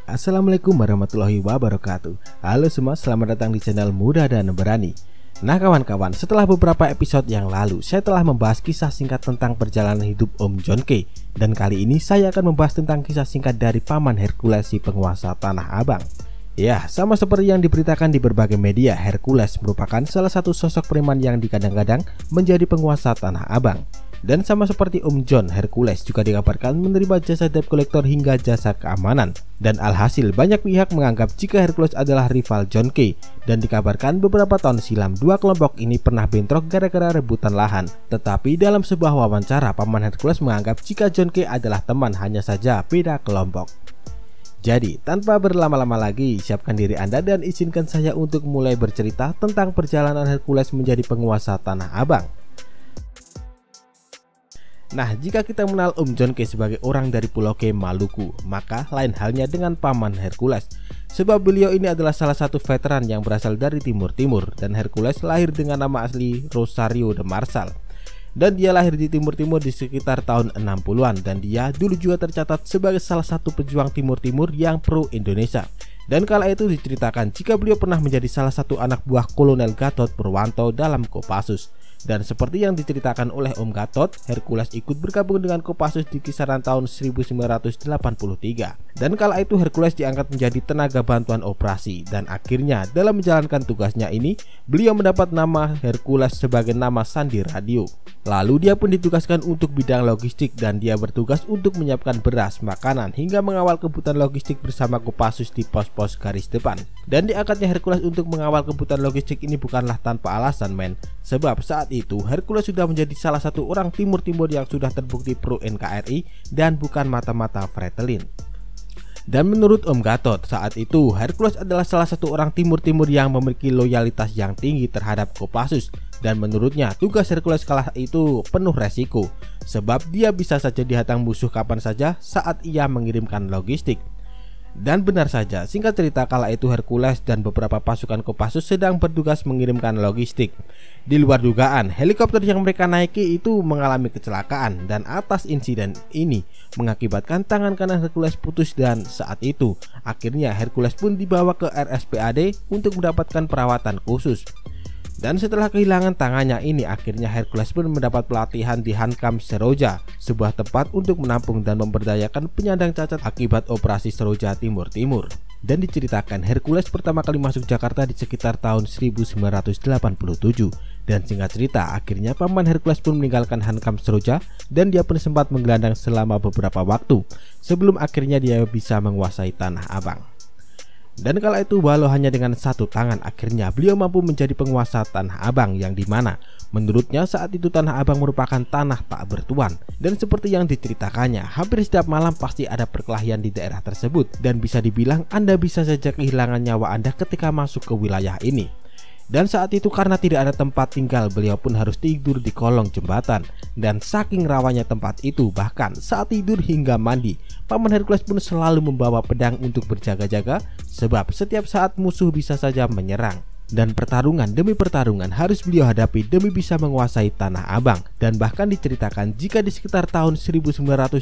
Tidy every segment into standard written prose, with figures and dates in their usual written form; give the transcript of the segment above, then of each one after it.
Assalamualaikum warahmatullahi wabarakatuh. Halo semua, selamat datang di channel Muda dan Berani. Nah kawan-kawan, setelah beberapa episode yang lalu saya telah membahas kisah singkat tentang perjalanan hidup Om John Kay. Dan kali ini saya akan membahas tentang kisah singkat dari Paman Hercules, si penguasa Tanah Abang. Ya, sama seperti yang diberitakan di berbagai media, Hercules merupakan salah satu sosok preman yang digadang-gadang menjadi penguasa Tanah Abang. Dan sama seperti Om John, Hercules juga dikabarkan menerima jasa debt collector hingga jasa keamanan. Dan alhasil banyak pihak menganggap jika Hercules adalah rival John Kay. Dan dikabarkan beberapa tahun silam dua kelompok ini pernah bentrok gara-gara rebutan lahan. Tetapi dalam sebuah wawancara, Paman Hercules menganggap jika John Kay adalah teman, hanya saja beda kelompok. Jadi tanpa berlama-lama lagi, siapkan diri Anda dan izinkan saya untuk mulai bercerita tentang perjalanan Hercules menjadi penguasa Tanah Abang. Nah, jika kita mengenal Om John Kay sebagai orang dari Pulau Kay, Maluku, maka lain halnya dengan Paman Hercules. Sebab beliau ini adalah salah satu veteran yang berasal dari Timur-Timur, dan Hercules lahir dengan nama asli Rosario de Marsal. Dan dia lahir di Timur-Timur di sekitar tahun 60-an, dan dia dulu juga tercatat sebagai salah satu pejuang Timur-Timur yang pro-Indonesia. Dan kala itu diceritakan jika beliau pernah menjadi salah satu anak buah Kolonel Gatot Purwanto dalam Kopassus. Dan seperti yang diceritakan oleh Om Gatot, Hercules ikut bergabung dengan Kopassus di kisaran tahun 1983. Dan kala itu Hercules diangkat menjadi tenaga bantuan operasi. Dan akhirnya dalam menjalankan tugasnya ini, beliau mendapat nama Hercules sebagai nama sandi radio. Lalu dia pun ditugaskan untuk bidang logistik, dan dia bertugas untuk menyiapkan beras, makanan, hingga mengawal kebutuhan logistik bersama Kopassus di pos-pos garis depan. Dan diangkatnya Hercules untuk mengawal kebutuhan logistik ini bukanlah tanpa alasan, men. Sebab saat itu Hercules sudah menjadi salah satu orang Timur-Timur yang sudah terbukti pro NKRI dan bukan mata-mata Fretilin. Dan menurut Om Gatot, saat itu Hercules adalah salah satu orang Timur-Timur yang memiliki loyalitas yang tinggi terhadap Kopassus. Dan menurutnya tugas Hercules kala itu penuh resiko, sebab dia bisa saja dihantam musuh kapan saja saat ia mengirimkan logistik. Dan benar saja, singkat cerita kala itu Hercules dan beberapa pasukan Kopassus sedang bertugas mengirimkan logistik. Di luar dugaan, helikopter yang mereka naiki itu mengalami kecelakaan, dan atas insiden ini mengakibatkan tangan kanan Hercules putus, dan saat itu akhirnya Hercules pun dibawa ke RSPAD untuk mendapatkan perawatan khusus. Dan setelah kehilangan tangannya ini, akhirnya Hercules pun mendapat pelatihan di Hankam Seroja, sebuah tempat untuk menampung dan memberdayakan penyandang cacat akibat operasi Seroja Timur-Timur. Dan diceritakan Hercules pertama kali masuk Jakarta di sekitar tahun 1987. Dan singkat cerita, akhirnya Paman Hercules pun meninggalkan Hankam Seroja, dan dia pun sempat menggelandang selama beberapa waktu sebelum akhirnya dia bisa menguasai Tanah Abang. Dan kala itu walau hanya dengan satu tangan, akhirnya beliau mampu menjadi penguasa Tanah Abang, yang dimana menurutnya saat itu Tanah Abang merupakan tanah tak bertuan. Dan seperti yang diceritakannya, hampir setiap malam pasti ada perkelahian di daerah tersebut, dan bisa dibilang Anda bisa saja kehilangan nyawa Anda ketika masuk ke wilayah ini. Dan saat itu karena tidak ada tempat tinggal, beliau pun harus tidur di kolong jembatan. Dan saking rawanya tempat itu, bahkan saat tidur hingga mandi, Paman Hercules pun selalu membawa pedang untuk berjaga-jaga, sebab setiap saat musuh bisa saja menyerang. Dan pertarungan demi pertarungan harus beliau hadapi demi bisa menguasai Tanah Abang. Dan bahkan diceritakan jika di sekitar tahun 1989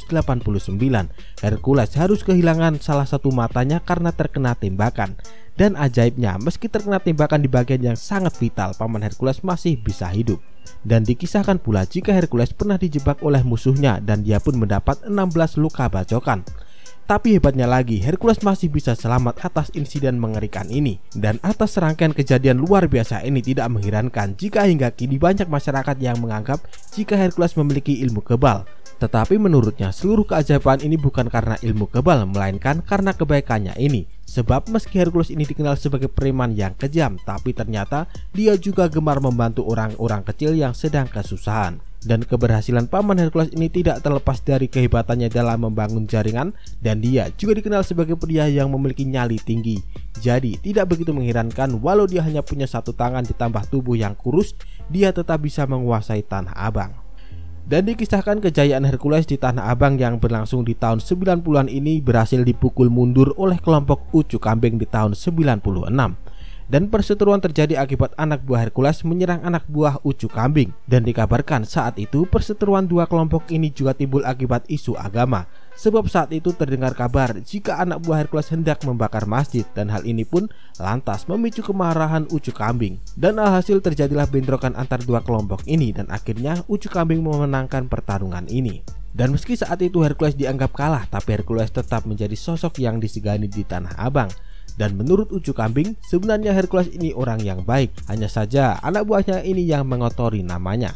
Hercules harus kehilangan salah satu matanya karena terkena tembakan. Dan ajaibnya, meski terkena tembakan di bagian yang sangat vital, Paman Hercules masih bisa hidup. Dan dikisahkan pula jika Hercules pernah dijebak oleh musuhnya dan dia pun mendapat 16 luka bacokan. Tapi hebatnya lagi, Hercules masih bisa selamat atas insiden mengerikan ini. Dan atas serangkaian kejadian luar biasa ini tidak mengherankan jika hingga kini banyak masyarakat yang menganggap jika Hercules memiliki ilmu kebal. Tetapi menurutnya seluruh keajaiban ini bukan karena ilmu kebal, melainkan karena kebaikannya ini. Sebab meski Hercules ini dikenal sebagai preman yang kejam, tapi ternyata dia juga gemar membantu orang-orang kecil yang sedang kesusahan. Dan keberhasilan Paman Hercules ini tidak terlepas dari kehebatannya dalam membangun jaringan, dan dia juga dikenal sebagai pria yang memiliki nyali tinggi. Jadi tidak begitu mengherankan walau dia hanya punya satu tangan ditambah tubuh yang kurus, dia tetap bisa menguasai Tanah Abang. Dan dikisahkan kejayaan Hercules di Tanah Abang yang berlangsung di tahun 90-an ini berhasil dipukul mundur oleh kelompok Ucu Kambing di tahun 96. Dan perseteruan terjadi akibat anak buah Hercules menyerang anak buah Ucu Kambing. Dan dikabarkan saat itu perseteruan dua kelompok ini juga timbul akibat isu agama. Sebab saat itu terdengar kabar jika anak buah Hercules hendak membakar masjid, dan hal ini pun lantas memicu kemarahan Ucu Kambing. Dan alhasil terjadilah bentrokan antar dua kelompok ini, dan akhirnya Ucu Kambing memenangkan pertarungan ini. Dan meski saat itu Hercules dianggap kalah, tapi Hercules tetap menjadi sosok yang disegani di Tanah Abang. Dan menurut Ucu Kambing, sebenarnya Hercules ini orang yang baik, hanya saja anak buahnya ini yang mengotori namanya.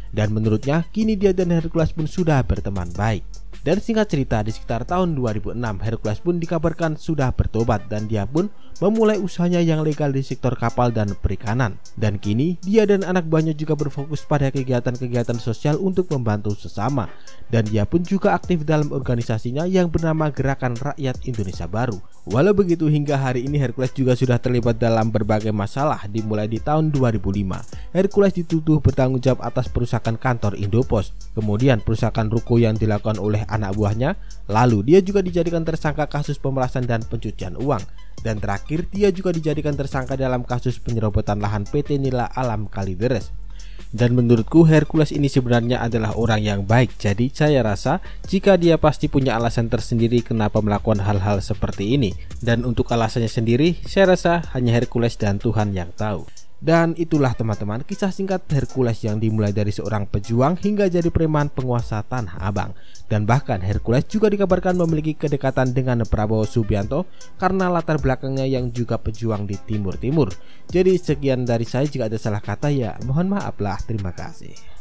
Dan menurutnya kini dia dan Hercules pun sudah berteman baik. Dan singkat cerita, di sekitar tahun 2006 Hercules pun dikabarkan sudah bertobat, dan dia pun memulai usahanya yang legal di sektor kapal dan perikanan. Dan kini dia dan anak buahnya juga berfokus pada kegiatan-kegiatan sosial untuk membantu sesama. Dan dia pun juga aktif dalam organisasinya yang bernama Gerakan Rakyat Indonesia Baru. Walau begitu, hingga hari ini Hercules juga sudah terlibat dalam berbagai masalah. Dimulai di tahun 2005 Hercules dituduh bertanggung jawab atas perusakan kantor Indopos, kemudian perusakan ruko yang dilakukan oleh anak buahnya. Lalu dia juga dijadikan tersangka kasus pemerasan dan pencucian uang. Dan terakhir dia juga dijadikan tersangka dalam kasus penyerobotan lahan PT Nila Alam Kalideres. Dan menurutku Hercules ini sebenarnya adalah orang yang baik. Jadi saya rasa jika dia pasti punya alasan tersendiri kenapa melakukan hal-hal seperti ini. Dan untuk alasannya sendiri saya rasa hanya Hercules dan Tuhan yang tahu. Dan itulah teman-teman kisah singkat Hercules yang dimulai dari seorang pejuang hingga jadi preman penguasa Tanah Abang. Dan bahkan Hercules juga dikabarkan memiliki kedekatan dengan Prabowo Subianto karena latar belakangnya yang juga pejuang di Timur Timur. Jadi sekian dari saya, jika ada salah kata ya mohon maaf lah, terima kasih.